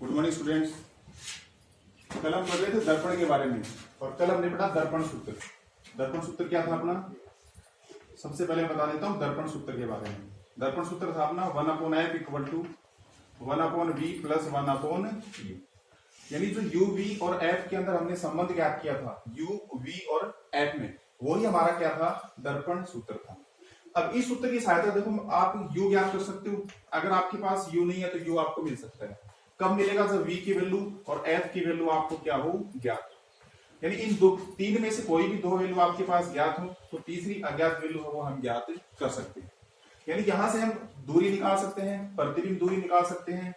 Good morning students. कल हम पढ़ रहे थे दर्पण के बारे में और कल हमने पढ़ा दर्पण सूत्र। दर्पण सूत्र क्या था अपना? सबसे पहले बता देता हूं दर्पण सूत्र के बारे में। दर्पण सूत्र था अपना 1/f equal to 1/v plus 1/u। यानी जो u v और f के अंदर हमने संबंध ज्ञात किया था u v और f में, वही हमारा क्या था? दर्पण सूत्र था। अब इस सूत्र की सहायता देखो आप u ज्ञात कर सकते हो। अगर आपके पास u नहीं है तो u आपको मिल सकता है। कब मिलेगा? जब v की वैल्यू और f की वैल्यू आपको क्या हो? ज्ञात। यानी इन तीन में से कोई भी दो वैल्यू आपके पास ज्ञात हो तो तीसरी अज्ञात वैल्यू है वो हम ज्ञात कर सकते हैं। यानी यहां से हम दूरी निकाल सकते हैं, प्रतिबिंब दूरी निकाल सकते हैं,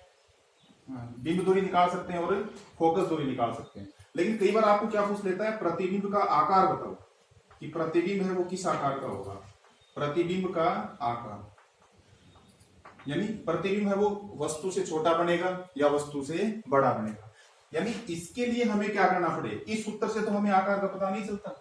बिंब दूरी निकाल सकते हैं और फोकस दूरी निकाल सकते हैं। लेकिन कई बार आपको क्या पूछ लेता है? प्रतिबिंब का आकार बताओ कि प्रतिबिंब है वो किस आकार का होगा। प्रतिबिंब का आकार यानी प्रतिबिंब है वो वस्तु से छोटा बनेगा या वस्तु से बड़ा बनेगा। यानी इसके लिए हमें क्या करना पड़े? इस सूत्र से तो हमें आकार का पता नहीं चलता।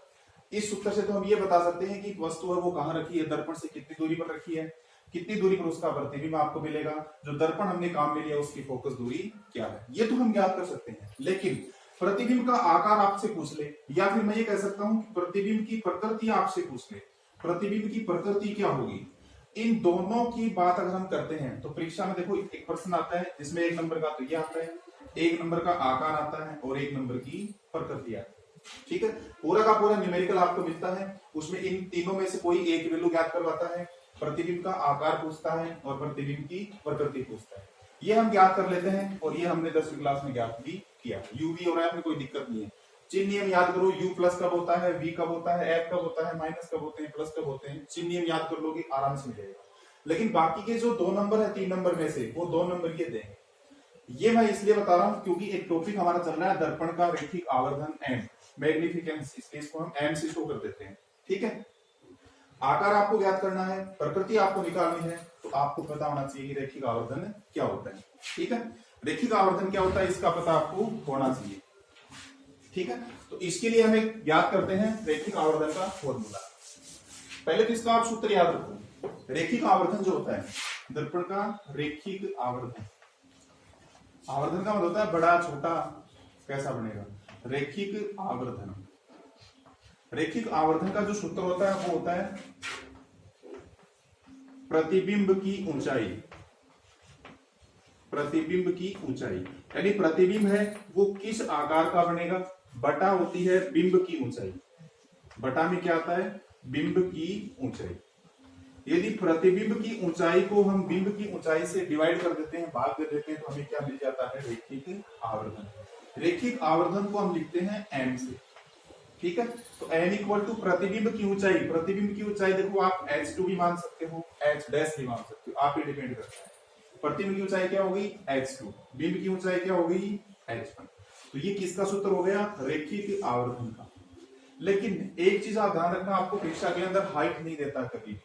इस सूत्र से तो हम ये बता सकते हैं कि वस्तु है वो कहां रखी है, दर्पण से कितनी दूरी पर रखी है, कितनी दूरी पर उसका प्रतिबिंब आपको मिलेगा, जो दर्पण हमने काम में लिया उसकी फोकस दूरी क्या है, ये तो हम ज्ञात कर सकते हैं। लेकिन प्रतिबिंब का आकार आपसे पूछ ले, या फिर मैं ये कह सकता हूं कि प्रतिबिंब की प्रकृति आपसे पूछ ले, प्रतिबिंब की प्रकृति क्या होगी, इन दोनों की बात अगर हम करते हैं तो परीक्षा में देखो एक प्रश्न आता है जिसमें एक नंबर का तो ये आता है, एक नंबर का आकार आता है और एक नंबर की प्रकृति आती है। ठीक है, पूरा का पूरा न्यूमेरिकल आपको मिलता है, उसमें इन तीनों में से कोई एक वैल्यू ज्ञात करवाता है, प्रतिबिंब का आकार पूछता है और प्रतिबिंब की प्रकृति पूछता है। ये हम ज्ञात कर लेते हैं और ये हमने 10वीं क्लास में ज्ञात भी किया। यूवी और एफ में कोई दिक्कत नहीं है। चिन्ह नियम याद करो, u प्लस कब होता है, v कब होता है, f कब होता है, माइनस कब होते हैं, प्लस कब होते हैं, चिन्ह नियम याद कर लोगे आराम से मिलेगा। लेकिन बाकी के जो दो नंबर है 3 नंबर में से वो 2 नंबर ये देंगे। ये मैं इसलिए बता रहा हूं क्योंकि एक टॉपिक हमारा चल रहा है दर्पण का रैखिक आवर्धन एम मैग्निफिकेंस, इसको हम एम से शो कर देते हैं। ठीक है, आकार आपको ज्ञात करना है, प्रकृति आपको निकालनी है, तो आपको पता होना चाहिए कि रैखिक आवर्धन क्या होता है। ठीक है, रैखिक आवर्धन क्या होता है इसका पता आपको होना चाहिए। ठीक है, तो इसके लिए हमें ज्ञात करते हैं रैखिक आवर्धन का फॉर्मूला। पहले तो इसका आप सूत्र याद रखो। रैखिक आवर्धन जो होता है दर्पण का रैखिक आवर्धन, आवर्धन का मतलब होता है बड़ा छोटा कैसा बनेगा, रैखिक आवर्धन। रैखिक आवर्धन का जो सूत्र होता है वो होता है प्रतिबिंब की ऊंचाई, प्रतिबिंब की ऊंचाई। यानी प्रतिबिंब है वो किस आकार का बनेगा, बटा होती है बिंब की ऊंचाई। बटा में क्या आता है? बिंब की ऊंचाई। यदि प्रतिबिंब की ऊंचाई को हम बिंब की ऊंचाई से डिवाइड कर देते हैं, भाग दे देते हैं, तो हमें क्या मिल जाता है? रैखिक आवर्धन। रैखिक आवर्धन को हम लिखते हैं एम से। ठीक है, तो एम इक्वल टू प्रतिबिंब की ऊंचाई। प्रतिबिंब की ऊंचाई देखो आप h2 भी मान सकते हो, h डैश भी मान सकते हो, आप पे डिपेंड करता है। प्रतिबिंब की ऊंचाई क्या होगी? h2। बिंब की ऊंचाई क्या होगी? h1। तो ये किसका सूत्र हो गया? रैखिक आवर्धन का। लेकिन एक चीज आप ध्यान रखना, आपको परीक्षा के अंदर हाइट नहीं देता कभी,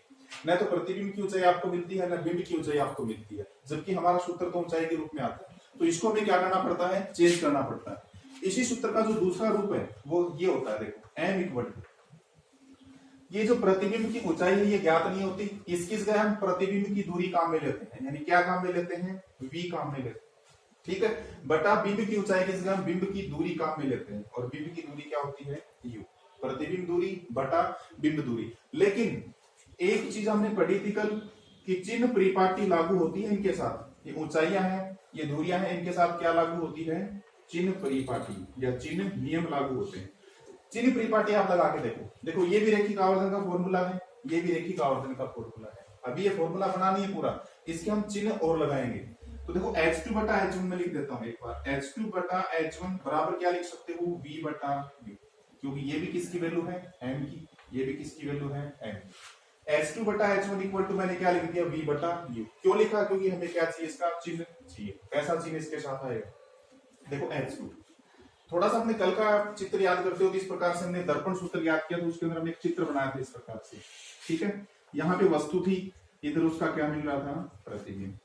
न तो प्रतिबिंब की ऊंचाई आपको मिलती है न बिंब की ऊंचाई आपको मिलती है, जबकि हमारा सूत्र तो ऊंचाई के रूप में आता है। तो इसको हमें क्या करना पड़ता है? चेंज करना पड़ता है। इसी सूत्र का जो दूसरा रूप है वो ये होता है, देखो एम इक्वल टू, ये जो प्रतिबिंब की ऊंचाई है ये ज्ञात नहीं होती, इसकी जगह हम प्रतिबिंब की दूरी काम में लेते हैं। यानी क्या काम में लेते हैं? v काम में लेते हैं। ठीक है, बटा बिंब की ऊंचाई की जगह हम बिंब की दूरी काम में लेते हैं, और बिंब की दूरी क्या होती है? u। प्रतिबिंब दूरी बटा बिंब दूरी। लेकिन एक चीज हमने पढ़ी थी कल कि चिन्ह परिपाटी लागू होती है इनके साथ। ये ऊंचाइयां हैं, ये दूरियां हैं, इनके साथ क्या लागू होती है? चिन्ह परिपाटी या चिन्ह नियम लागू होते हैं। चिन्ह परिपाटी आप लगा के देखो, देखो ये भी रैखिक आवर्धन का फॉर्मूला है, ये भी रैखिक आवर्धन का फॉर्मूला है। अभी ये फॉर्मूला बना नहीं है पूरा, इसके हम चिन्ह और लगाएंगे। तो देखो h2 बटा h1 में लिख देता हूं एक बार, h2 बटा h1 बराबर क्या लिख सकते हो? v बटा u, क्योंकि ये भी किसकी वैल्यू है? m की, ये भी किसकी वैल्यू है? m। h2 बटा h1 इक्वल टू मैंने क्या लिख दिया? v बटा u। क्यों लिखा? क्योंकि हमें क्या चाहिए? इसका चिन्ह चाहिए। कैसा चिन्ह इसके साथ आएगा? देखो h2। थोड़ा सा अपने कल का चित्र याद करते हो तो इस प्रकार से हमने दर्पण सूत्र याद किया, तो उसके अंदर हमने एक चित्र बनाया था इस प्रकार से। ठीक है, यहाँ पे वस्तु थी, इधर उसका क्या मिल रहा था? प्रतिबिंब।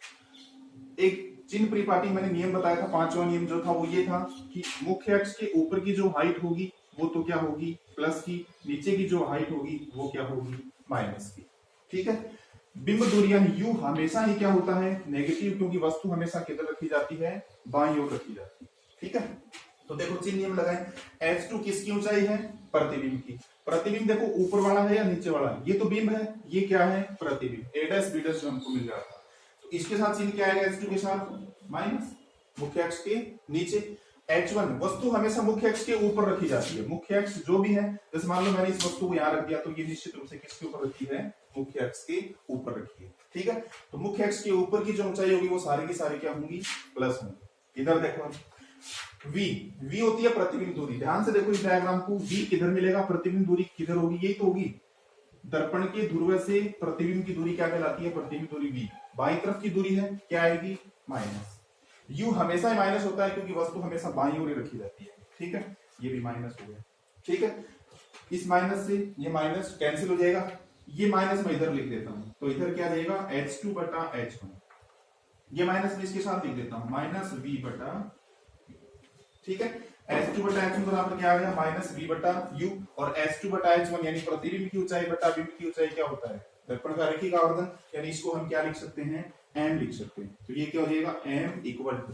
एक चिन्ह परिपाटी मैंने नियम बताया था, 5वां नियम जो था वो ये था कि मुख्य अक्ष के ऊपर की जो हाइट होगी वो तो क्या होगी? प्लस की, नीचे की जो हाइट होगी वो क्या होगी? माइनस की। ठीक है, बिंब दूरी यानी यू हमेशा ही क्या होता है, नेगेटिव, क्योंकि वस्तु हमेशा किधर रखी जाती है, बाईं ओर रखी जाती है। ठीक है, तो देखो चिन्ह नियम लगाएं। H2 किसकी ऊंचाई है, प्रतिबिंब की। प्रतिबिंब देखो ऊपर वाला है या नीचे वाला है, ये तो बिंब है, ये क्या है, प्रतिबिंब। A डैश B डैश जो हमको मिल रहा था, तो इसके साथ चिन्ह क्या आएगा, H2 के साथ माइनस, मुख्य अक्ष के नीचे। H1 वस्तु हमेशा मुख्य अक्ष के ऊपर रखी जाती है, मुख्य अक्ष जो भी है, जैसे मान लो मैंने इस वस्तु को यहाँ रख दिया, तो ये निश्चित रूप से किसके ऊपर रखी है, मुख्य अक्ष के ऊपर रखी है। ठीक है, तो मुख्य अक्ष के ऊपर की जो ऊंचाई होगी वो सारी की सारी क्या होंगी, प्लस होंगी। इधर देखो v होती है प्रतिबिंब दूरी। ध्यान से देखो इस डायग्राम को, v किधर मिलेगा, प्रतिबिंब दूरी किधर होगी, यही तो होगी। दर्पण के ध्रुव से प्रतिबिंब की दूरी क्या कहलाती है, प्रतिबिंब दूरी v। बाईं तरफ की दूरी है क्या आएगी, माइनस। u हमेशा ही माइनस होता है क्योंकि वस्तु हमेशा बाईं ओर रखी जाती है। ठीक है, ये भी माइनस हो गया। ठीक है, इस माइनस से ये माइनस कैंसिल हो जाएगा, ये माइनस मैं इधर लिख देता हूं, तो इधर क्या जाएगा, H2 बटा H1। ये माइनस में इसके साथ लिख देता हूं, माइनस v बटा, ठीक है, H2 बटा H1 बराबर क्या आ गया, माइनस v बटा u, और H2 बटा H1 यानी प्रतिबिंब की ऊंचाई बटा बिंब की ऊंचाई क्या होता है, दर्पण का रैखिक आवर्धन, यानी इसको हम क्या लिख सकते हैं, m लिख सकते हैं। तो ये क्या हो जाएगा, m इक्वल टू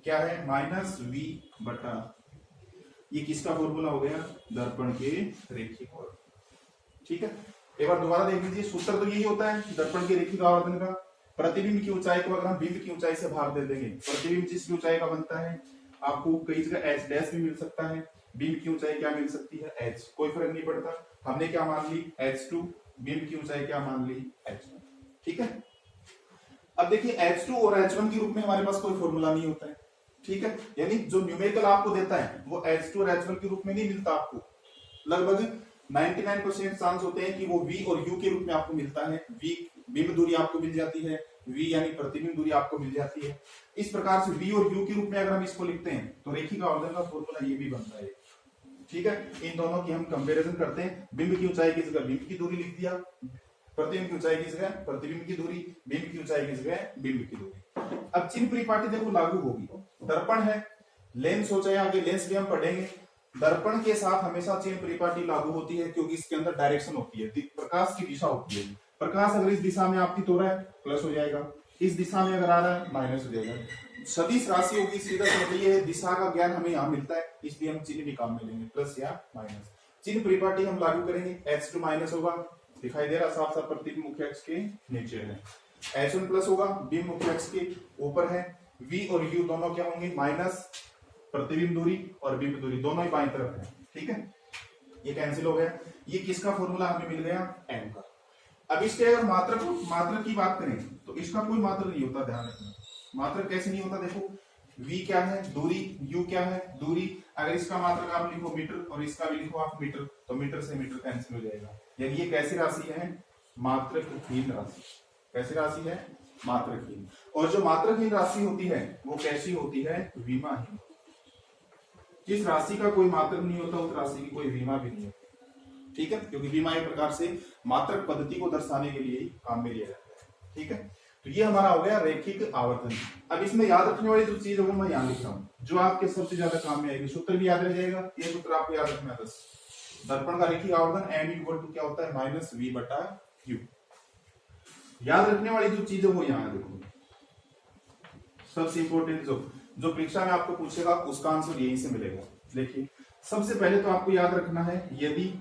क्या है, माइनस v बटा, ये किसका फॉर्मूला हो गया, दर्पण के रैखिक आवर्धन। ठीक है, एक बार दोबारा देख लीजिए, सूत्र तो यही होता है दर्पण के रैखिक आवर्धन का। प्रतिबिंब की ऊंचाई को अगर हम बिंब की ऊंचाई से भाग दे देंगे, प्रतिबिंब जिसकी ऊंचाई का बनता है, आपको कई जगह h डैश भी मिल सकता है, बिंब की ऊंचाई क्या मिल सकती है, h, कोई फर्क नहीं पड़ता। हमने क्या मान ली, H2, बिंब की ऊंचाई क्या मान ली, H1। ठीक है, अब देखिए H2 और H1 के रूप में हमारे पास कोई फॉर्मूला नहीं होता है। ठीक है, यानी जो न्यूमेरिकल आपको देता है वो H2 और H1 के रूप में नहीं मिलता आपको। लगभग 99% चांस होते हैं कि वो v और u के रूप में आपको मिलता है। v बिंब दूरी आपको मिल जाती है, v यानी प्रतिबिंब दूरी आपको मिल जाती है। इस प्रकार से v और u के रूप में अगर हम इसको लिखते हैं तो रैखिक आवर्धन का फॉर्मूला ये भी बनता है। ठीक है, इन दोनों की हम कंपैरिजन करते हैं। बिंब की ऊंचाई की जगह बिंब की दूरी लिख दिया, प्रतिबिंब की ऊंचाई की जगह प्रतिबिंब की दूरी, बिंब की ऊंचाई की जगह बिंब की दूरी। अब चिन्ह परिपाटी देखो लागू होगी, दर्पण है, लेंस हो चाहे आगे लेंस भी हम पढ़ेंगे, दर्पण के साथ हमेशा चिन्ह परिपाटी लागू होती है क्योंकि इसके अंदर डायरेक्शन होती है, प्रकाश की दिशा होती है। प्रकाश अगर इस दिशा में आपकी तो रहा है प्लस हो जाएगा, इस दिशा में अगर आ रहा है माइनस हो जाएगा। सदिश राशि होगी, सीधा समझ ये दिशा का ज्ञान हमें यहाँ मिलता है, इसलिए हम चिन्ह भी काम में लेंगे, प्लस या माइनस। चिन्ह परिपाटी हम लागू करेंगे, H2 माइनस होगा, दिखाई दे रहा साफ साफ, प्रतिबिंब मुख्य अक्ष के नीचे है। H1 प्लस होगा, बिंब मुख्य अक्ष के ऊपर है। v और u दोनों क्या होंगे, माइनस, प्रतिबिंब दूरी और बिंब दूरी दोनों ही बाईं तरफ है। ठीक है, ये कैंसिल हो गया, ये किसका फॉर्मूला हमें मिल गया, m का। अब इसके अगर मात्रक की बात करें तो इसका कोई मात्रक नहीं होता, ध्यान रखना। मात्रक कैसे नहीं होता, देखो v क्या है, दूरी, u क्या है, दूरी। अगर इसका मात्रक आप लिखो मीटर और इसका भी लिखो आप मीटर, तो मीटर से मीटर कैंसिल हो जाएगा। यानी ये कैसी राशि है, मात्रकहीन राशि। कैसी राशि है, मात्रकहीन। और जो मात्रकहीन राशि होती है वो कैसी होती है, विमाहीन। जिस राशि का कोई मात्रक नहीं होता उस राशि की कोई विमा भी नहीं होती। ठीक है, क्योंकि विमा एक प्रकार से मात्रक पद्धति को दर्शाने के लिए काम में लिया जाता है। ठीक है, तो ये हमारा हो गया रैखिक आवर्तन। अब इसमें याद रखने वाली जो चीज है वो मैं यहाँ लिख रहा हूँ, जो आपके सबसे ज्यादा काम में आएगी। सूत्र भी याद रह जाएगा, ये सूत्र आपको याद रखना है बस। दर्पण का रैखिक आवर्तन m इक्वल टू क्या होता है, माइनस v बटा u। याद रखने वाली जो चीज है वो यहाँ देखो, सबसे इंपॉर्टेंट जो परीक्षा में आपको पूछेगा उसका आंसर यहीं से मिलेगा। देखिए, सबसे पहले तो आपको याद रखना है, यदि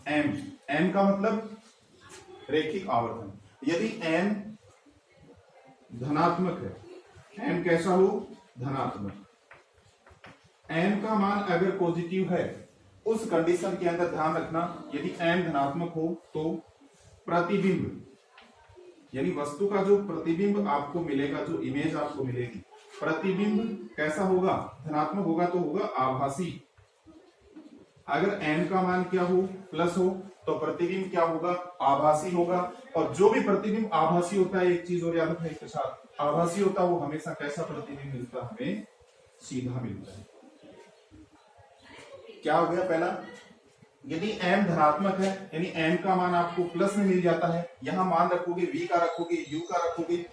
m का मतलब रैखिक आवर्तन, यदि m धनात्मक है, m कैसा हो, धनात्मक, m का मान अगर पॉजिटिव है, उस कंडीशन के अंदर ध्यान रखना, यदि m धनात्मक हो तो प्रतिबिंब यानी वस्तु का जो प्रतिबिंब आपको मिलेगा, जो इमेज आपको मिलेगी, प्रतिबिंब कैसा होगा, धनात्मक होगा तो होगा आभासी। अगर m का मान क्या हो, प्लस हो, तो प्रतिबिंब क्या होगा, आभासी होगा। और जो भी प्रतिबिंब आभासी होता है, एक चीज और याद रखना इसके साथ, आभासी होता है वो हमेशा कैसा प्रतिबिंब मिलता है, हमें सीधा मिलता है। क्या हो गया पहला, यदि m धनात्मक है यानी m का मान आपको प्लस में मिल जाता है, यहां मान रखोगे, v का रखोगे, u का रखोगे,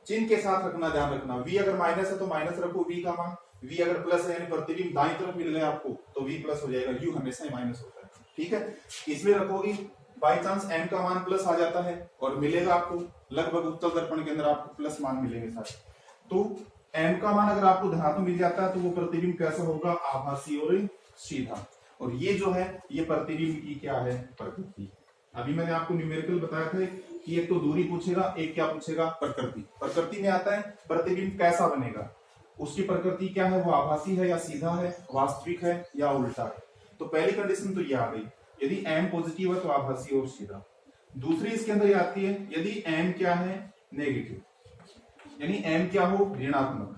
चिन्ह के साथ रखना, ध्यान रखना। v अगर माइनस है तो माइनस रखो v का मान, v अगर प्लस है यानी प्रतिबिंब दाईं तरफ मिल गया आपको तो v प्लस हो जाएगा, u हमेशा ही माइनस होता है। ठीक है, इसमें रखोगे बाई चांस m का मान प्लस आ जाता है और मिलेगा आपको लगभग उत्तल दर्पण के अंदर आपको प्लस मान मिलेंगे सारे। तो m का मान अगर आपको धनात्मक मिल जाता है तो वो प्रतिबिंब कैसा होगा, आभासी और सीधा। और ये जो है ये प्रतिबिंब की क्या है, प्रकृति। अभी मैंने आपको न्यूमेरिकल बताया था कि एक तो दूरी पूछेगा, एक क्या पूछेगा, प्रकृति। प्रकृति में आता है प्रतिबिंब कैसा बनेगा, उसकी प्रकृति क्या है, वो आभासी है या सीधा है, वास्तविक है या उल्टा है। तो पहली कंडीशन तो ये आ गई, यदि m पॉजिटिव है तो आभासी और सीधा। दूसरी इसके अंदर ये आती है यदि m क्या है, नेगेटिव, यानी m क्या हो, ऋणात्मक।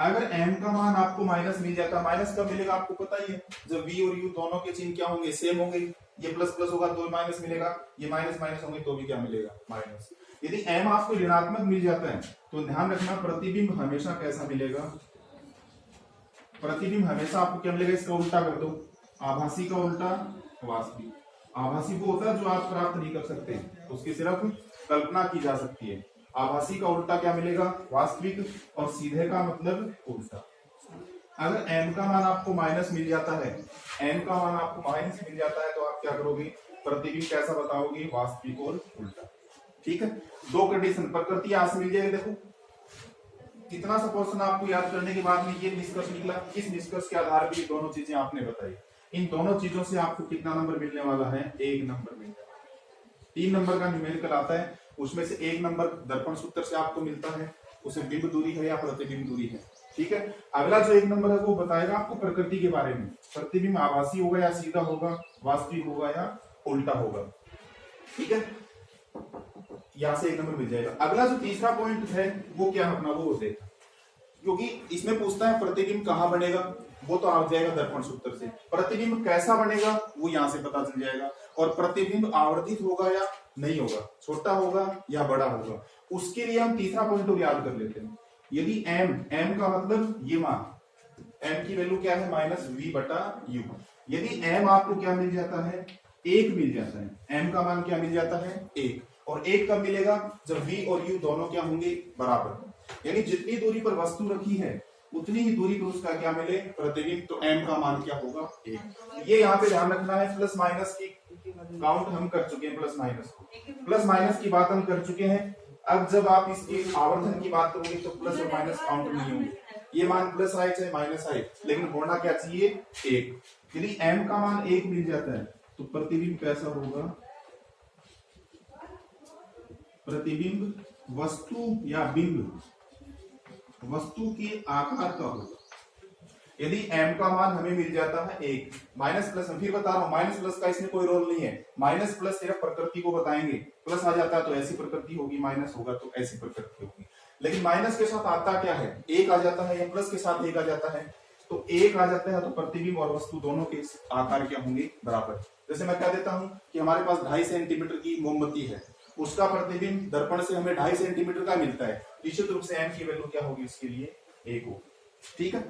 अगर m का मान आपको माइनस मिल जाता, माइनस कब मिलेगा आपको पता ही है, जब v और u दोनों के चिन्ह क्या होंगे, सेम होंगे। ये प्लस प्लस होगा तो माइनस मिलेगा, ये माइनस माइनस होंगे तो भी क्या मिलेगा, माइनस। यदि m आपको ऋणात्मक मिल जाता है तो ध्यान रखना प्रतिबिंब हमेशा कैसा मिलेगा, प्रतिबिंब हमेशा आपको क्या मिलेगा, इसका उल्टा कर दो, आभासी का उल्टा वास्तविक। आभासी वो होता है जो आप प्राप्त नहीं कर सकते, उसकी सिर्फ कल्पना की जा सकती है। आभासी का उल्टा क्या मिलेगा, वास्तविक, और सीधे का मतलब उल्टा। अगर m का मान आपको माइनस मिल जाता है, m का मान आपको माइनस मिल जाता है तो आप क्या करोगे, प्रतिबिंब कैसा बताओगे, वास्तविक और उल्टा। ठीक है, दो कंडीशन, प्रकृति आज मिल जाएगी। देखो कितना सा क्वेश्चन आपको याद करने के बाद में ये निष्कर्ष निकला, इस निष्कर्ष के आधार पर दोनों चीजें आपने बताई। इन दोनों चीजों से आपको कितना नंबर मिलने वाला है, 1 नंबर मिलने वाला है। 3 नंबर का न्यूमेरिकल आता है, उसमें से 1 नंबर दर्पण सूत्र से आपको मिलता है, उसे बिंब दूरी है या प्रतिबिंब दूरी है। ठीक है, अगला जो 1 नंबर है वो बताएगा आपको प्रकृति के बारे में, प्रतिबिंब आभासी होगा या सीधा होगा, वास्तविक होगा या उल्टा होगा। ठीक है, यहां से 1 नंबर मिल जाएगा। अगला जो तीसरा पॉइंट है वो क्या अपना वो देख, क्योंकि इसमें पूछता है प्रतिबिंब कहाँ बनेगा, वो तो आ जाएगा दर्पण सूत्र से। प्रतिबिंब कैसा बनेगा वो यहां से पता चल जाएगा, और प्रतिबिंब आवर्धित होगा या नहीं होगा, छोटा होगा या बड़ा होगा, उसके लिए हम तीसरा पॉइंट और याद कर लेते हैं। यदि m का मतलब ये मान, m की वैल्यू क्या है, माइनस v बटा u। यदि m आपको क्या मिल जाता है, 1 मिल जाता है, m का मान क्या मिल जाता है, 1। और 1 कब मिलेगा, जब v और u दोनों क्या होंगे, बराबर। यानी जितनी दूरी पर वस्तु रखी है उतनी ही दूरी पर उसका क्या मिले, प्रतिबिंब। तो m का मान क्या होगा, 1। ये यहाँ पे ध्यान रखना है, प्लस माइनस की काउंट हम कर चुके हैं, प्लस माइनस को, प्लस माइनस की बात हम कर चुके हैं। अब जब आप इसकी आवर्धन की बात करोगे तो प्लस और माइनस काउंट नहीं होंगे, ये मान प्लस आए चाहे माइनस आए, लेकिन होना क्या चाहिए, 1। यदि m का मान 1 मिल जाता है तो प्रतिबिंब कैसा होगा, प्रतिबिंब वस्तु या बिंब वस्तु के आकार का होगा। यदि m का मान हमें मिल जाता है 1, माइनस प्लस, मैं फिर बता रहा हूं माइनस प्लस का इसमें कोई रोल नहीं है, माइनस प्लस सिर्फ प्रकृति को बताएंगे, प्लस आ जाता है तो ऐसी प्रकृति होगी, माइनस होगा तो ऐसी प्रकृति होगी। लेकिन माइनस के साथ आता क्या है, 1 आ जाता है, या प्लस के साथ 1 आ जाता है, तो 1 आ जाता है तो प्रतिबिंब और वस्तु दोनों के आकार क्या होंगे, बराबर। जैसे मैं कह देता हूं कि हमारे पास 2.5 सेंटीमीटर की मोमबत्ती है, उसका प्रतिबिंब दर्पण से हमें 2.5 सेंटीमीटर का मिलता है, निश्चित रूप से m की वैल्यू क्या होगी, उसके लिए 1 होगी। ठीक है,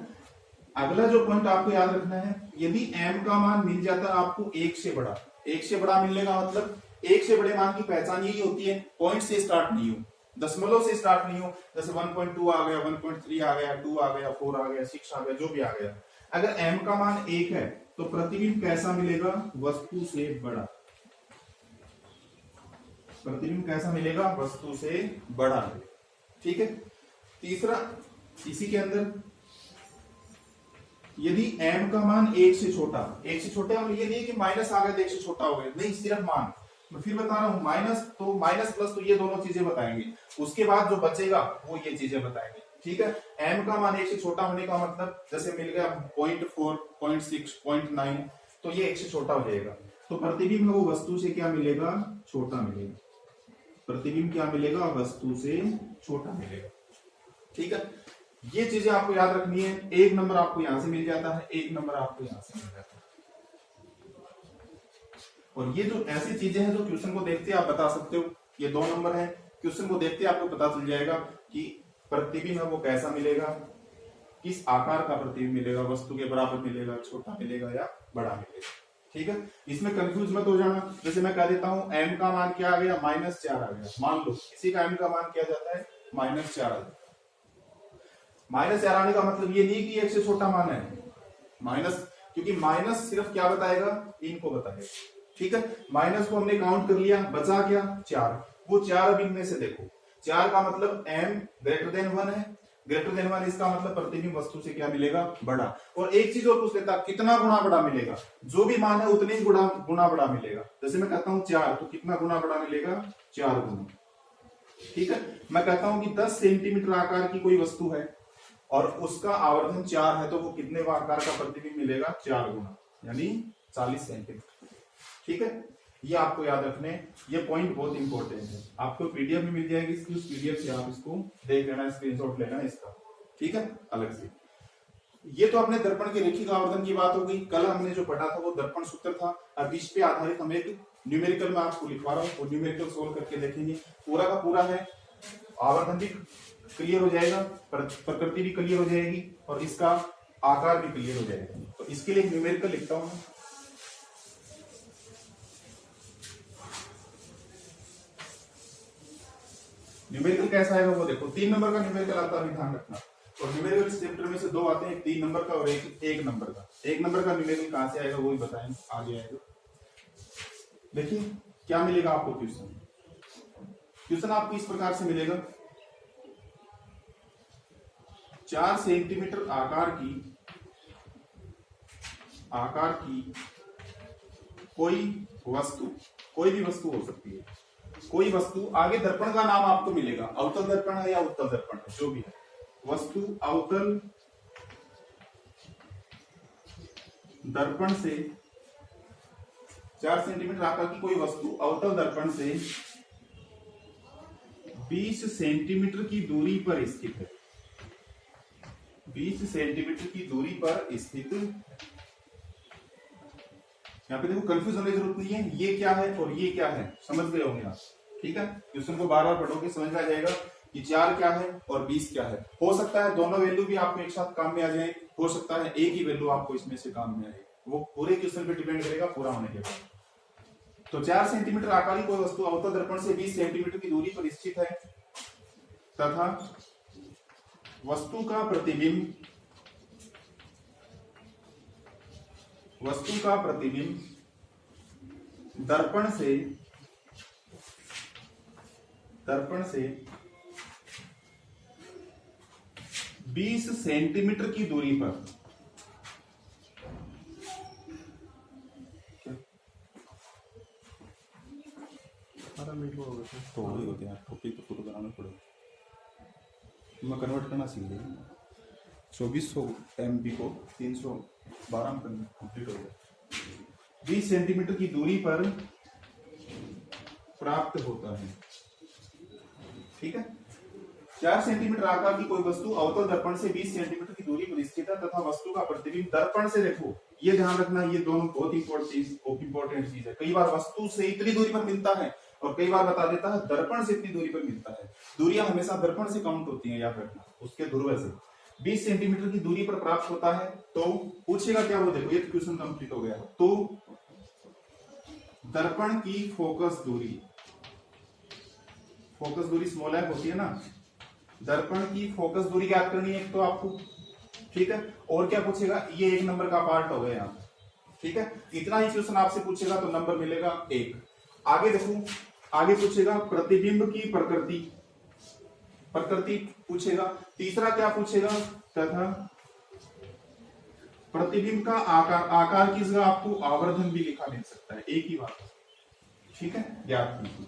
अगला जो पॉइंट आपको याद रखना है, यदि m का मान मिल जाता है आपको 1 से बड़ा, 1 से बड़ा मिलने का मतलब 1 से बड़े मान की पहचान यही होती है, पॉइंट से स्टार्ट नहीं हो, दशमलव से स्टार्ट नहीं हो। जैसे 1.2 आ गया, 1.3 आ गया, 2 आ गया, 4 आ गया, 6 आ गया, जो भी आ गया। अगर m का मान 1 है तो प्रतिबिंब कैसा मिलेगा, वस्तु से बड़ा। प्रतिबिंब कैसा मिलेगा, वस्तु से बड़ा। ठीक है, तीसरा इसी के अंदर यदि m का मान 1 से छोटा, 1 से छोटा मतलब ये नहीं कि माइनस आ गया तो 1 से छोटा हो गया, नहीं, सिर्फ मान। मैं फिर बता रहा हूं, माइनस तो माइनस प्लस तो ये दोनों चीजें बताएंगे, उसके बाद जो बचेगा वो ये चीजें बताएंगे। ठीक है, m का मान 1 से छोटा होने का मतलब जैसे मिल गया 0.4, 0.6, 0.9, तो ये 1 से छोटा हो जाएगा, तो प्रतिबिंब वो वस्तु से क्या मिलेगा, छोटा मिलेगा। प्रतिबिंब क्या मिलेगा, वस्तु से छोटा मिलेगा। ठीक है, ये चीजें आपको याद रखनी है। 1 नंबर आपको यहां से मिल जाता है, 1 नंबर आपको यहां से मिल जाता है। और ये जो ऐसी चीजें हैं जो क्वेश्चन को देखते आप बता सकते हो, ये 2 नंबर है, क्वेश्चन को देखते आपको पता चल जाएगा कि प्रतिबिंब है वो कैसा मिलेगा, किस आकार का प्रतिबिंब मिलेगा, वस्तु के बराबर मिलेगा, छोटा मिलेगा या बड़ा मिलेगा। ठीक है, इसमें कंफ्यूज मत हो जाना। जैसे मैं कह देता हूं m का मान क्या आ गया, -4 आ गया, मान लो किसी का m का मान क्या जाता है, -4 आ जाता है। -4 आने का मतलब ये नहीं कि 1 से छोटा मान है, माइनस, क्योंकि माइनस सिर्फ क्या बताएगा, इनको बताएगा। ठीक है, माइनस को हमने काउंट कर लिया, बचा क्या 4। वो 4 अब इनमें से देखो, 4 का मतलब m ग्रेटर देन 1 है, ग्रेटर देन 1 इसका मतलब प्रतिबिंब वस्तु से क्या मिलेगा, बड़ा। और एक चीज और पूछ लेता, कितना गुना बड़ा मिलेगा, जो भी मान है उतने ही गुना बड़ा मिलेगा। जैसे मैं कहता हूं 4 तो कितना गुना बड़ा मिलेगा, 4 गुना। ठीक है, मैं कहता हूं कि 10 सेंटीमीटर आकार की कोई वस्तु है और उसका आवर्धन 4 है, तो वो कितने आकार का प्रतिबिंब मिलेगा, 4 गुना, यानी 40 सेंटीमीटर। ठीक है, ये आपको याद रखने, ये पॉइंट बहुत इंपॉर्टेंट है। आपको पीडीएफ में मिल जाएगी इसकी, उस पीडीएफ से आप इसको देख लेना, स्क्रीनशॉट लेना इसका। ठीक है, अलग से। ये तो अपने दर्पण के रेखिक आवर्धन की बात हो गई। कल हमने जो पढ़ा था वो दर्पण सूत्र था। अब इस पे आधारित हम एक न्यूमेरिकल में आपको लिखवा रहा हूँ, वो न्यूमेरिकल सोल्व करके देखेंगे। पूरा का पूरा है, आवर्धन भी क्लियर हो जाएगा, प्रकृति भी क्लियर हो जाएगी और इसका आकार भी क्लियर हो जाएगा। तो इसके लिए न्यूमेरिकल लिखता हूं। न्यूमेरिकल कैसा आएगा वो देखो, 3 नंबर का न्यूमेरिकल आता है, ध्यान रखना। और न्यूमेरिकल चैप्टर में से 2 आते हैं, एक 3 नंबर का और एक 1 नंबर का। 1 नंबर का न्यूमेरिकल कहां से आएगा वो भी बताएंगे, आगे आएगा। देखिए क्या मिलेगा आपको क्वेश्चन। क्वेश्चन आपको इस प्रकार से मिलेगा, 4 सेंटीमीटर आकार की कोई वस्तु, कोई भी वस्तु हो सकती है, कोई वस्तु, आगे दर्पण का नाम आपको मिलेगा, अवतल दर्पण है या उत्तल दर्पण है, जो भी है, वस्तु अवतल दर्पण से 4 सेंटीमीटर आकार की कोई वस्तु अवतल दर्पण से 20 सेंटीमीटर की दूरी पर स्थित है, 20 सेंटीमीटर की दूरी पर स्थित। यहाँ पे देखो कंफ्यूज होने की जरूरत नहीं है, ये क्या है और ये क्या है, समझ गए होंगे आप। ठीक है, क्वेश्चन को बार बार पढ़ोगे समझ में आ जाएगा कि 4 क्या है और 20 क्या है। हो सकता है दोनों वैल्यू भी आपको एक साथ काम में आ जाए, हो सकता है एक ही वैल्यू आपको इसमें से काम में आए, वो पूरे क्वेश्चन पे डिपेंड करेगा पूरा होने के बाद। तो 4 सेंटीमीटर आकार की कोई वस्तु अवतल दर्पण से 20 सेंटीमीटर की दूरी पर स्थित है तथा वस्तु का प्रतिबिंब दर्पण से 20 सेंटीमीटर की दूरी पर, तो वही होते हैं टॉपिक तो पूरा कराना पड़ेगा, मैं कन्वर्ट करना सीख गई। 2400 MB को 312 में कंप्लीट हो गया। 20 सेंटीमीटर की दूरी पर प्राप्त होता है। ठीक है, 4 सेंटीमीटर आकार की कोई वस्तु अवतल दर्पण से 20 सेंटीमीटर की दूरी पर स्थित है तथा वस्तु का प्रतिबिंब दर्पण से, देखो ये ध्यान रखना, ये दोनों बहुत इंपॉर्टेंट चीज है। कई बार वस्तु से इतनी दूरी पर मिलता है और कई बार बता देता है दर्पण से इतनी दूरी पर मिलता है। दूरियां हमेशा दर्पण से काउंट होती हैं, याद रखना, उसके ध्रुव से 20 सेंटीमीटर की दूरी पर प्राप्त होता है। तो पूछेगा क्या, वो देखो ये क्वेश्चन कंप्लीट हो गया। तो दर्पण की फोकस दूरी स्मॉल f होती है ना, दर्पण की फोकस दूरी ज्ञात करनी है एक तो आपको। ठीक है, और क्या पूछेगा, ये 1 नंबर का पार्ट हो गया यहाँ। ठीक है, इतना ही क्वेश्चन आपसे पूछेगा तो नंबर मिलेगा 1। आगे देखो, आगे पूछेगा प्रतिबिंब की प्रकृति पूछेगा। तीसरा क्या पूछेगा, तथा प्रतिबिंब का आकार की जगह आपको आवर्धन भी लिखा मिल सकता है, एक ही बात। ठीक है, ज्ञात कीजिए।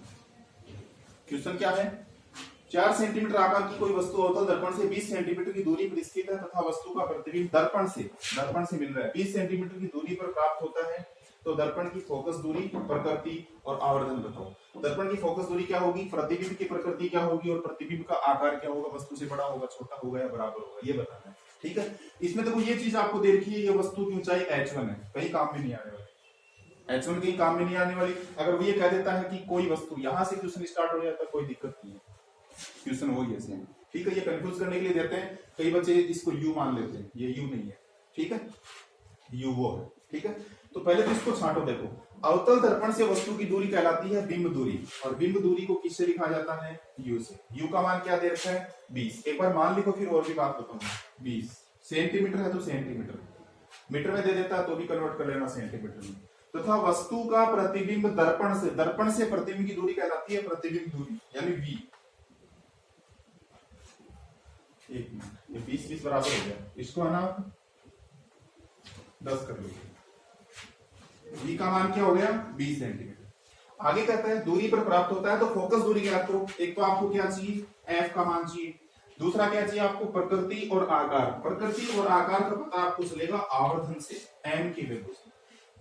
क्वेश्चन क्या है, 4 सेंटीमीटर आकार की कोई वस्तु अवतल दर्पण से 20 सेंटीमीटर की दूरी पर स्थित है तथा वस्तु का प्रतिबिंब दर्पण से मिल रहा है, 20 सेंटीमीटर की दूरी पर प्राप्त होता है। तो दर्पण की फोकस दूरी, प्रकृति और आवर्धन बताओ। दर्पण की फोकस दूरी क्या होगी, प्रतिबिंब की प्रकृति क्या होगी और प्रतिबिंब का आकार क्या होगा, वस्तु से बड़ा होगा, छोटा होगा या बराबर होगा, ये बताना है। ठीक है, इसमें देखो ये चीज आपको दे रखी है, ये वस्तु की ऊंचाई h1 है, कहीं काम में नहीं आने वाली, h1 कहीं काम में नहीं आने वाली। अगर वो ये कह देता है कि कोई वस्तु, यहां से क्वेश्चन स्टार्ट हो जाता है, कोई दिक्कत नहीं है, क्वेश्चन वही है सेम। ठीक है, ये कंफ्यूज करने के लिए देते हैं, कई बच्चे इसको u मान लेते हैं, ये u नहीं है। ठीक है, u वो है। ठीक है, तो पहले तो इसको छांटो। देखो, अवतल दर्पण से वस्तु की दूरी कहलाती है बिंब दूरी, और बिंब दूरी को किससे लिखा जाता है, u से। u का मान क्या दे रखा है, 20। एक बार मान लिखो, फिर और भी बात बताऊंगा। 20 सेंटीमीटर है तो सेंटीमीटर, मीटर में दे देता है तो भी कन्वर्ट कर लेना सेंटीमीटर में। तथा वस्तु का प्रतिबिंब दर्पण से प्रतिबिंब की दूरी कहलाती है प्रतिबिंब दूरी, यानी v। एक मिनट, ये 20 बराबर हो गया, इसको है ना 10 कर लीजिए। v का मान क्या हो गया 20 सेंटीमीटर। आगे कहता है दूरी पर प्राप्त होता है तो फोकस दूरी ज्ञात करो। एक तो आपको क्या चाहिए, f का मान चाहिए। दूसरा क्या चाहिए आपको, प्रकृति और आकार। प्रकृति और आकार का पता आपको चलेगा आवर्धन से, m की वैल्यू से।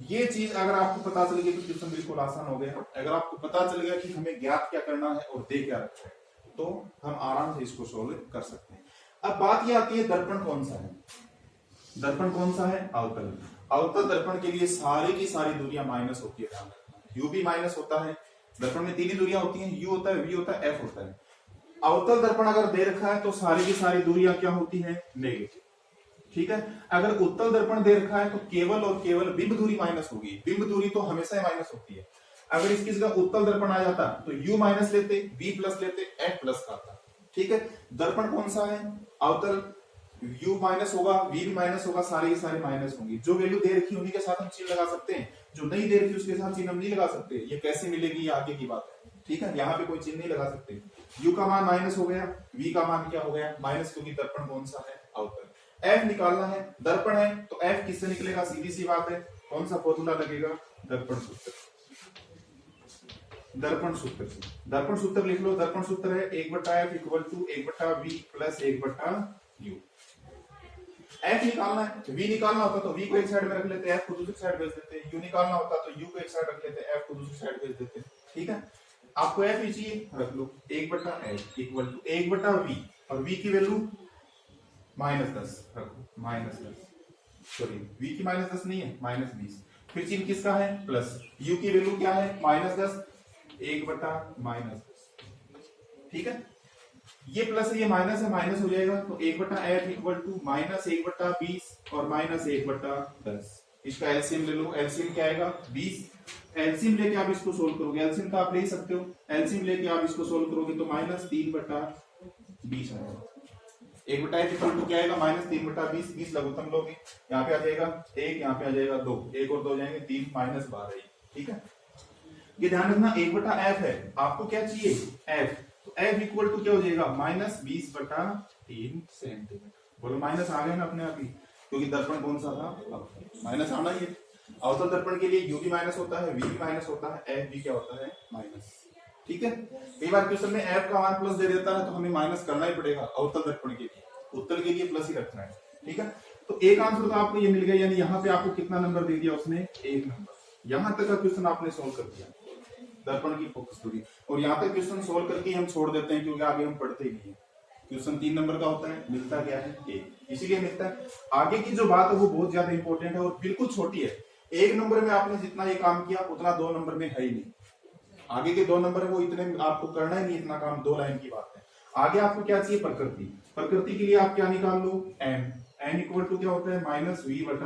ये चीज अगर आपको पता चल गई तो क्वेश्चन बिल्कुल आसान हो गया। अगर आपको पता चल गया कि हमें ज्ञात क्या करना है और दे क्या रखा है, तो हम आराम से इसको सोल्व कर सकते हैं। अब बात ये आती है दर्पण कौन सा है। दर्पण कौन सा है, अवतल। अवतल दर्पण के लिए सारी की सारी दूरियां माइनस होती है, u भी माइनस होता है। दर्पण में तीन ही दूरियां होती हैं, u होता है, v होता है, f होता है। अवतल दर्पण अगर दे रखा है तो सारी की सारी दूरियां क्या होती है, नेगेटिव। ठीक है, अगर उत्तल दर्पण दे रखा है तो केवल और केवल बिंब दूरी माइनस होगी। बिंब दूरी तो हमेशा ही माइनस होती है। अगर इसकी जगह उत्तल दर्पण आ जाता तो u माइनस लेते, v प्लस लेते, f प्लस का आता। ठीक है, दर्पण कौन सा है, अवतल। u माइनस होगा, v भी माइनस होगा, सारे की सारे माइनस होंगी। जो वैल्यू दे रखी उन्हीं के साथ हम चिन्ह लगा सकते हैं, जो नहीं दे रखी उसके साथ चिन्ह हम नहीं लगा सकते। ये कैसे मिलेगी, ये आगे की बात है। ठीक है, यहाँ पे कोई चिन्ह नहीं लगा सकते। u का मान माइनस हो गया, v का मान क्या हो गया माइनस, क्योंकि दर्पण कौन सा है, अवतल। f निकालना है, दर्पण है तो f किससे निकलेगा, सीधी सी बात है। कौन सा फॉर्मूला लगेगा, दर्पण सूत्र। दर्पण सूत्र से, दर्पण सूत्र लिख लो। दर्पण सूत्र है 1/f equal to 1/v plus 1/u। f निकालना है, v निकालना होता तो v को एक साइड में रख लेते, f को दूसरी साइड भेज देते। u निकालना होता तो u को एक साइड रख लेते, f को दूसरी साइड भेज देते। ठीक है, आपको f ही चाहिए, रख लो 1/f इक्वल टू 1/v, और v की वैल्यू -10 रखो, -10। सॉरी, v की -10 नहीं है, -20। फिर चिन्ह किसका है, प्लस। u की वैल्यू क्या है, -10, 1/-10। ठीक है, ये प्लस है, ये माइनस है, माइनस हो जाएगा तो 1/f इक्वल टू -1/20 और -1/10। इसका एलसीएम ले लो। एलसीएम क्या आएगा, 20। एलसीएम लेके आप इसको सोल्व करोगे, एलसीएम तो आप ले ही सकते हो। एलसीएम लेके आप इसको सोल्व करोगे तो -3/20 आएगा। 1/f इक्वल टू क्या आएगा, -3/20। 20 लघुत्तम लोगे, यहाँ पे आ जाएगा 1, यहाँ पे आ जाएगा 2, 1 और 2 जाएंगे 3, -12। ठीक है, ये ध्यान रखना 1/f है, आपको क्या चाहिए, f। तो f इक्वल टू क्या हो जाएगा, -20/3 सेंटीमीटर। बोलो माइनस आ गया ना अपने आप ही, क्योंकि दर्पण कौन सा था, माइनस आना ही है। अवतल दर्पण के लिए u भी माइनस होता है, v भी माइनस होता है, f भी क्या होता है, माइनस। ठीक है, कई बार क्वेश्चन में f का मान प्लस दे देता है तो हमें माइनस करना ही पड़ेगा अवतल दर्पण के लिए, उत्तल के लिए प्लस ही रखना है। ठीक है, तो एक आंसर तो आपको ये मिल गया, यानी यहाँ पे आपको कितना नंबर दे दिया उसने, 1 नंबर। यहां तक का क्वेश्चन आपने सोल्व कर दिया, दर्पण की फोकस दूरी। और यहाँ तक क्वेश्चन सोल्व करके हम छोड़ देते हैं, क्योंकि आगे हम पढ़ते ही नहीं है। क्वेश्चन 3 नंबर का होता है, मिलता क्या है, 1, इसीलिए मिलता है। आगे की जो बात है वो बहुत ज्यादा इंपॉर्टेंट है और बिल्कुल छोटी है। 1 नंबर में आपने जितना ये काम किया उतना 2 नंबर में है ही नहीं। आगे के 2 नंबर है वो इतने आपको करना ही नहीं, इतना काम 2 लाइन की बात है। आगे आपको क्या चाहिए, प्रकृति। प्रकृति के लिए आप क्या निकाल लो, n इक्वल टू क्या होता है, -v/u।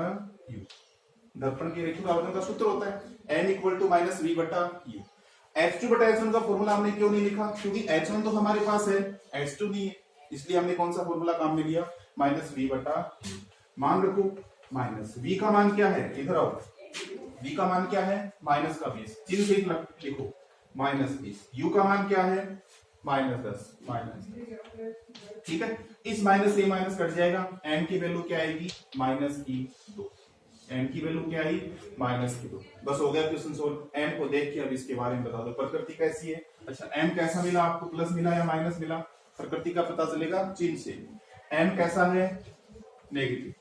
दर्पण के रेखिक आवर्धन का सूत्र होता है n equal to -v/u। H2/H1 का फॉर्मूला हमने क्यों नहीं लिखा, क्योंकि H1 तो हमारे पास है, H2 नहीं है, इसलिए हमने कौन सा फॉर्मूला काम में लिया, -v/u। मान रखो माइनस, v का मान क्या है, इधर आओ, v का मान क्या है, -20। चिन्ह से लिखो, -20। u का मान क्या है, -10, माइनस। ठीक है, इस माइनस से माइनस कट जाएगा, n की वैल्यू क्या आएगी, -2। n की वैल्यू क्या आई, -2। बस हो गया क्वेश्चन सोल्व। m को देख के अब इसके बारे में बता दो, प्रकृति कैसी है। अच्छा, m कैसा मिला आपको, प्लस मिला या माइनस मिला, प्रकृति का पता चलेगा चिन्ह से। m कैसा है, नेगेटिव।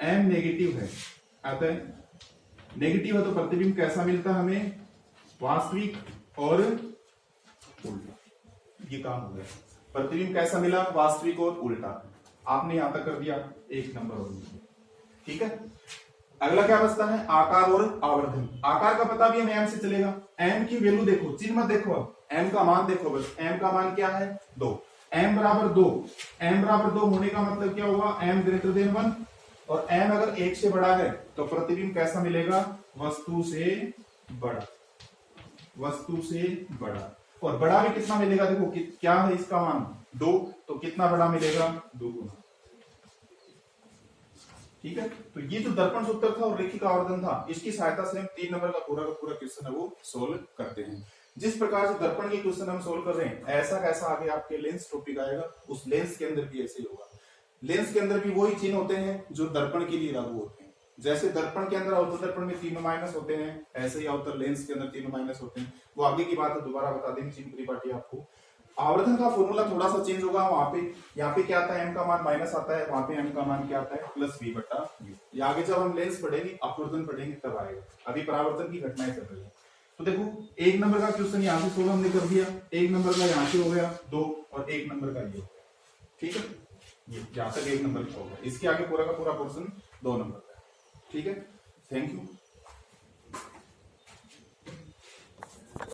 m नेगेटिव है, आता है नेगेटिव है तो प्रतिबिंब कैसा मिलता है हमें, वास्तविक और उल्टा। ये काम हो गया, प्रतिबिंब कैसा मिला, वास्तविक और उल्टा। आपने यहां तक कर दिया, 1 नंबर हो गया। ठीक है, अगला क्या बचता है, आकार और आवर्धन। आकार का पता भी हमें m से चलेगा। m की वैल्यू देखो, चिन्ह मत देखो, m का मान देखो बस। m का मान क्या है, 2। m बराबर 2, m बराबर 2 होने का मतलब क्या हुआ, m ग्रेटर देन 1। और m अगर 1 से बड़ा है तो प्रतिबिंब कैसा मिलेगा, वस्तु से बड़ा, वस्तु से बड़ा। और बड़ा भी कितना मिलेगा, देखो क्या है इसका मान 2, तो कितना बड़ा मिलेगा, 2 गुना। ठीक है, तो ये जो दर्पण सूत्र था और रेखिक आवर्धन था, इसकी सहायता से हम 3 नंबर का पूरा क्वेश्चन है वो सोल्व करते हैं। जिस प्रकार से दर्पण के क्वेश्चन हम सोल्व कर रहे हैं, ऐसा कैसा आगे आपके लेंस टॉपिक आएगा, उस लेंस के अंदर भी ऐसे ही होगा। लेंस के अंदर भी वही चिन्ह होते हैं जो दर्पण के लिए लागू होते हैं। जैसे दर्पण के अंदर अवतल दर्पण में 3 माइनस होते हैं, ऐसे ही अवतल लेंस के अंदर 3 माइनस होते हैं। वो आगे की बात है, दोबारा बता देंगे चिन्ह परिपाटी आपको। आवर्धन का फॉर्मूला थोड़ा सा चेंज होगा, वहां पे यहाँ पे क्या आता है, एम का मान माइनस आता है, वहां पे एम का मान क्या आता है, प्लस वी बटा यू। ये आगे जब हम लेंस पढ़ेंगे, अपवर्तन पढ़ेंगे तब आएगा, अभी परावर्तन की घटनाएं चल रही है। तो देखो 1 नंबर का क्वेश्चन यहाँ से सोल्व हमने कर दिया, 1 नंबर का यहाँ से हो गया 2, और 1 नंबर का ये हो गया। ठीक है, ये यहाँ तक 1 नंबर का हो गया, इसके आगे पूरा का पूरा पोर्शन 2 नंबर का। ठीक है, थैंक यू।